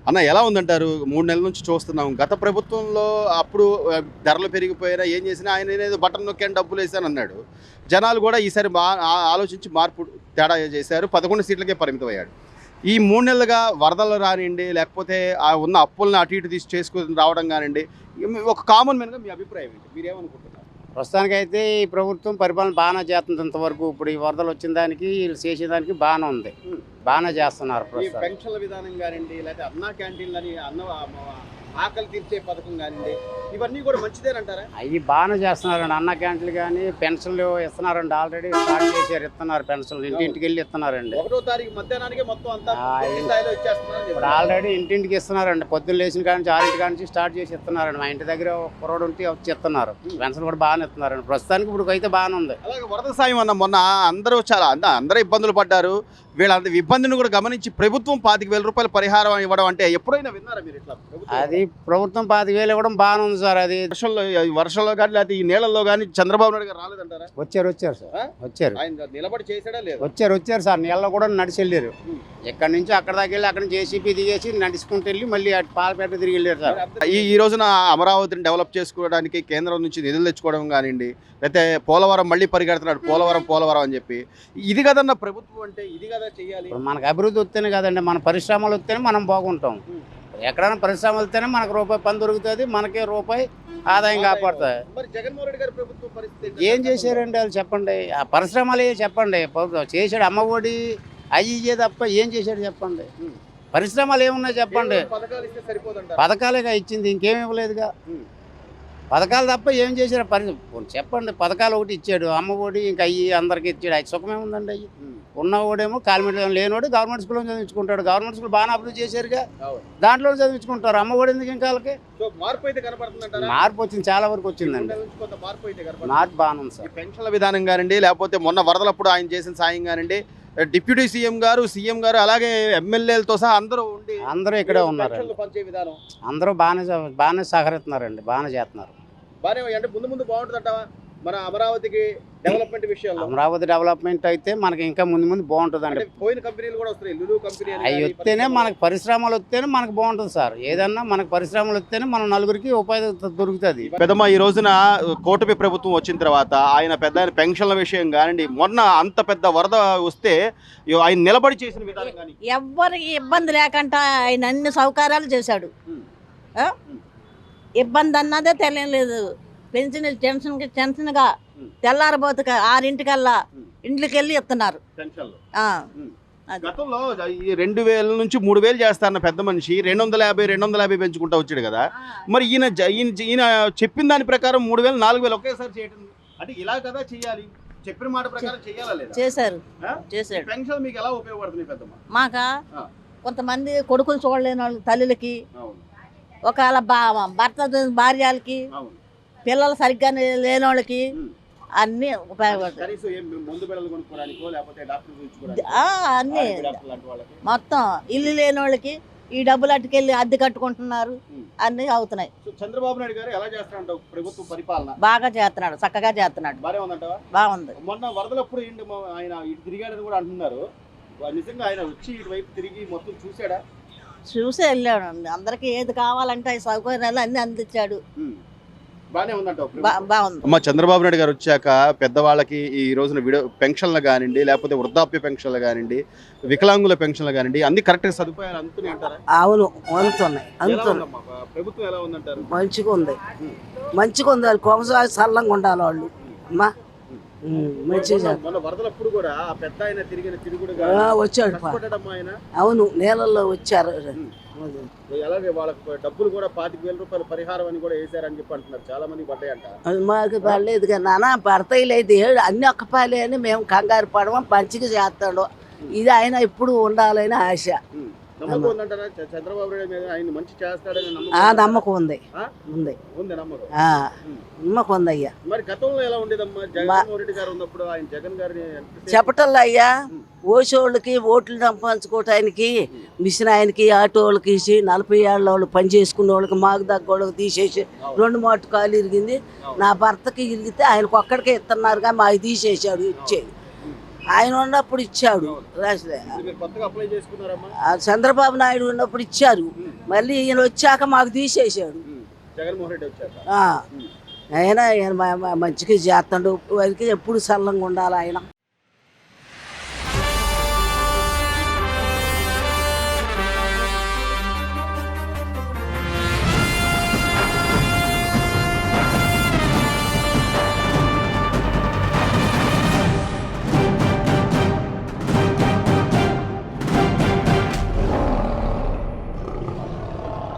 అన్న ఎలా ఉందంటారు? 3 నెలల నుంచి చూస్తున్నాం. గత ప్రభుత్వంలో అప్పుడు ధరలు పెరిగిపోయినా ఏం చేసినా ఆయన ఏదో బటన్ నొక్కాను డబ్బులేసానన్నాడు. జనాలు కూడా ఈసారి ఆలోచించి మార్పు తేడా చేశారు. 11 సీట్లకే పరిమితమయ్యాడు. ఈ 3 నెలలుగా వరదలు రానియండి, లేకపోతే ఉన్న అప్పులను అటు ఇటు చేసుకుని రావడం కానివ్వండి, ఒక కామన్ మ్యాన్గా మీ అభిప్రాయం ఏంటి? మీరేమనుకుంటున్నారు? ప్రస్తుతానికైతే ఈ ప్రభుత్వం పరిపాలన బాగానే చేస్తుంది ఇంతవరకు. ఇప్పుడు ఈ వరదలు వచ్చిన దానికి వీళ్ళు చేసేదానికి బాగానే ఉంది, బాగానే చేస్తున్నారు. ఈ పెన్షన్ల విధానం కానివ్వండి, లేకపోతే అన్నా క్యాంటీన్లని ఆకలి తీర్చే పథకం కానివ్వండి, ఇవన్నీ కూడా మంచిదేనంటారా? అవి బాగానే చేస్తున్నారండి. అన్న క్యాంటీన్లు కానీ పెన్షన్లు ఇస్తున్నారండి. ఆల్రెడీ స్టార్ట్ చేశారు, ఇస్తున్నారు పెన్షన్లు. ఇంటింటికి వెళ్ళి ఇస్తున్నారండి. 1వ తారీఖు మధ్యాహ్నానికి మొత్తం అంతా స్థాయిలో ఇచ్చేస్తున్నారు. ఇప్పుడు ఆల్రెడీ ఇంటింటికి ఇస్తున్నారండి. పొద్దున్న లేచిన కాడి నుంచి 6 కాడి నుంచి స్టార్ట్ చేసి ఇస్తున్నారండి. మా ఇంటి దగ్గర ఒక కుర్రోడు ఉంటే వచ్చి ఇస్తున్నారు. పెన్షన్ కూడా బాగానే ఇస్తున్నారండి. ప్రస్తుతానికి ఇప్పుడు అయితే బాగానే ఉంది. అలాగే వరద సాయం అన్న మొన్న అందరూ అందరూ ఇబ్బందులు పడ్డారు. వీళ్ళంత ఇబ్బందిని కూడా గమనించి ప్రభుత్వం 25,000 రూపాయలు పరిహారం ఇవ్వడం అంటే ఎప్పుడైనా విన్నారా మీరు? ఇట్లా అది ప్రభుత్వం 25,000 ఇవ్వడం బాగానే ఉంది సార్. అది వర్షంలో కానీ లేకపోతే ఈ నీళ్ళల్లో కానీ చంద్రబాబు నాయుడు గారు రాలేదంటారా? వచ్చారు సార్, వచ్చారు. ఆయన నిలబడి చేసాడా లేదు? వచ్చారు సార్. నీళ్ళలో కూడా నడిచి వెళ్ళారు. ఎక్కడి నుంచి అక్కడ దాకా వెళ్ళి అక్కడ నుంచి జేసీపీ దిగేసి నడుచుకుంటూ వెళ్ళి మళ్ళీ అటు పాలపేట తిరిగి వెళ్ళారు సార్. ఈ రోజున అమరావతిని డెవలప్ చేసుకోవడానికి కేంద్రం నుంచి నిధులు తెచ్చుకోవడం కానివ్వండి, లేకపోతే పోలవరం మళ్ళీ పరిగెడుతున్నాడు పోలవరం అని చెప్పి. ఇది కదన్న ప్రభుత్వం అంటే, ఇది కదా చెయ్యాలి. మనకు అభివృద్ధి వస్తేనే కదండి, మన పరిశ్రమలు వస్తేనే మనం బాగుంటాం. ఎక్కడైనా పరిశ్రమలు వస్తేనే మనకు రూపాయి పని దొరుకుతుంది, మనకే రూపాయి ఆదాయం కాపాడుతుంది. మరి జగన్మోహన్ రెడ్డి గారి ప్రభుత్వం పరిస్థితి ఏం చేశారండి వాళ్ళు చెప్పండి? ఆ పరిశ్రమలు చెప్పండి. చేశాడు అమ్మఒడి అయ్యి తప్ప ఏం చేశాడు చెప్పండి? పరిశ్రమలు ఏమున్నాయి చెప్పండి? పథకాలేగా ఇచ్చింది, ఇంకేమి ఇవ్వలేదుగా. పథకాలు తప్ప ఏం చేశారు? చెప్పండి. పథకాలు ఒకటి ఇచ్చాడు, అమ్మఒడి, ఇంకా అయ్యి అందరికి ఇచ్చాడు. అది సుఖమేముందండి? అయ్యి ఉన్నవాడేమో కాలిమీట లేనివాడు గవర్నమెంట్ స్కూల్లో చదివించుకుంటాడు. గవర్నమెంట్ స్కూల్ బాగా అభివృద్ధి చేశారుగా, దాంట్లో చదివించుకుంటారు. అమ్మఒడి ఎందుకు ఇంకా వాళ్ళకి? మార్పు వచ్చింది, చాలా వరకు వచ్చిందండి. మార్పు బాగానే ఉంది సార్. పెన్షన్ల విధానం కానివ్వండి, లేకపోతే మొన్న వరదలప్పుడు ఆయన చేసిన సాయం కానివ్వండి, డిప్యూటీ సీఎం గారు అలాగే ఎమ్మెల్యేలతో సహా అందరూ ఇక్కడే ఉన్నారు. అందరూ బాగానే సహకరిస్తున్నారండి, బాగానే చేస్తున్నారు. అంటే ముందు బాగుంటుందంటావా మన అమరావతికి డెవలప్మెంట్ విషయంలో? అమరావతి డెవలప్మెంట్ అయితే మనకి ఇంకా ముందు బాగుంటుందండి. పోయిన కంపెనీలు కూడా వస్తాయి, లులు కంపెనీ. అవి వస్తేనే మనకు పరిశ్రమలు వస్తేనే మనకు బాగుంటుంది సార్. ఏదన్నా మనకు పరిశ్రమలు వస్తేనే మనం నలుగురికి ఉపాధి దొరుకుతుంది. పెద్దమ్మ, ఈ రోజున కూటమి ప్రభుత్వం వచ్చిన తర్వాత ఆయన పెన్షన్ల విషయం కానివ్వండి, మొన్న అంత పెద్ద వరద వస్తే ఆయన నిలబడి చేసిన విధానం కానీ, ఎవ్వరికి ఇబ్బంది లేకుండా ఆయన అన్ని సౌకర్యాలు చేశాడు. ఇబ్బంది అన్నదే తెలియలేదు. పెన్షన్ టెన్షన్గా తెల్లారబోతుక 6 ఇంట్లోకి వెళ్ళి ఇస్తున్నారు. గతంలో 2,000 నుంచి 3,000 చేస్తారన్న పెద్ద మనిషి 250 పెంచుకుంటా వచ్చాడు కదా. మరి ఈయన చెప్పిన దాని ప్రకారం 3,000 4,000 ఒకేసారి చేయటం అంటే ఇలా కదా చేయాలి? చెప్పిన మాట ప్రకారం చేయాలా లేదా? చేశారు. పెన్షన్ మీకు ఎలా ఉపయోగపడుతుంది పెద్దమ్మ? మాకా కొంతమంది కొడుకులు చూడలేని వాళ్ళు తల్లులకి, ఒకవేళ భర్త భార్యలకి, పిల్లలు సరిగ్గా లేని వాళ్ళకి అన్ని ఉపయోగపడతాయి. అన్ని మొత్తం ఇల్లు లేని వాళ్ళకి ఈ డబ్బులు అట్టుకెళ్ళి అద్దె కట్టుకుంటున్నారు, అన్ని అవుతున్నాయి. చంద్రబాబు నాయుడు గారు ఎలా చేస్తున్నాడు ప్రభుత్వ పరిపాలన? బాగా చేస్తున్నాడు, చక్కగా చేస్తున్నాడు. బాగుంది. మొన్న వరదలప్పుడు ఆయన ఇటు తిరిగాడని కూడా అంటున్నారు. నిజంగా ఆయన వచ్చి ఇటువైపు తిరిగి మొత్తం చూసాడా? చూసి వెళ్ళాడు. అందరికి ఏది కావాలంటే ఆ సౌకర్యాలు అన్ని అందించాడు. బాగుంది. అమ్మ, చంద్రబాబు నాయుడు గారు వచ్చాక పెద్దవాళ్ళకి ఈ రోజున పెన్షన్లు కానివ్వండి, లేకపోతే వృద్ధాప్య పెన్షన్లు కానివ్వండి, వికలాంగుల పెన్షన్లు కానివ్వండి, అన్ని కరెక్ట్ సదుపాయాలు అందుతున్నాయి అంటారా? అవును, అందుతున్నాయి. ప్రభుత్వం ఎలా ఉందంటారు? మంచిగా ఉంది. వాళ్ళు కొనసాగి సల్లంగా ఉండాలి వాళ్ళు. అమ్మా వరదలప్పుడు కూడా పెద్ద ఆయన తిరుగుడుగా వచ్చాడు. అవును, నీళ్ళల్లో వచ్చారు. అలాగే వాళ్ళకి డబ్బులు కూడా 25,000 రూపాయలు పరిహారం అని కూడా వేసారని చెప్పి అంటున్నారు. చాలా మంది పడ్డాయంట. అది మాకు పడలేదు కదా నాన్న. భర్తలు అయితే అన్ని ఒక్కపాలే అని మేము కంగారు పడము. మంచిగా చేస్తాడు. ఇది ఆయన ఇప్పుడు ఉండాలని ఆశ. నమ్మకం ఉందంటారా చంద్రబాబు నాయుడు మీద? ఆయన మంచి చేస్తాడని నమ్మకం ఉంది. నమ్మకం ఉంది అయ్యా. మరి గతంలో ఎలా ఉండేదమ్మా జగన్మోహన్ రెడ్డి గారు ఉన్నప్పుడు? ఆయన జగన్ గారిని చెప్పటల్లా అయ్యా, ఓసోళ్ళకి ఓట్లు సంపాదించుకోవటానికి మిషన్ ఆయనకి ఆటో వాళ్ళకి 40 ఏళ్ళ వాళ్ళు పని చేసుకునే వాళ్ళకి మాకు దగ్గర వాళ్ళకి తీసేసి 2 మాటు కాలు ఇరిగింది. నా భర్తకి ఇరిగితే ఆయనకు ఒక్కడికే ఇస్తున్నారుగా, మాకు తీసేసాడు. ఇచ్చేది ఆయన ఉన్నప్పుడు ఇచ్చాడు. చంద్రబాబు నాయుడు ఉన్నప్పుడు ఇచ్చారు. మళ్ళీ ఈయన వచ్చాక మాకు తీసేసాడు. జగన్మోహన్ రెడ్డి వచ్చాక ఆయన మంచిగా చేస్తాడు, వారికి ఎప్పుడు సల్లంగా ఉండాలి ఆయన.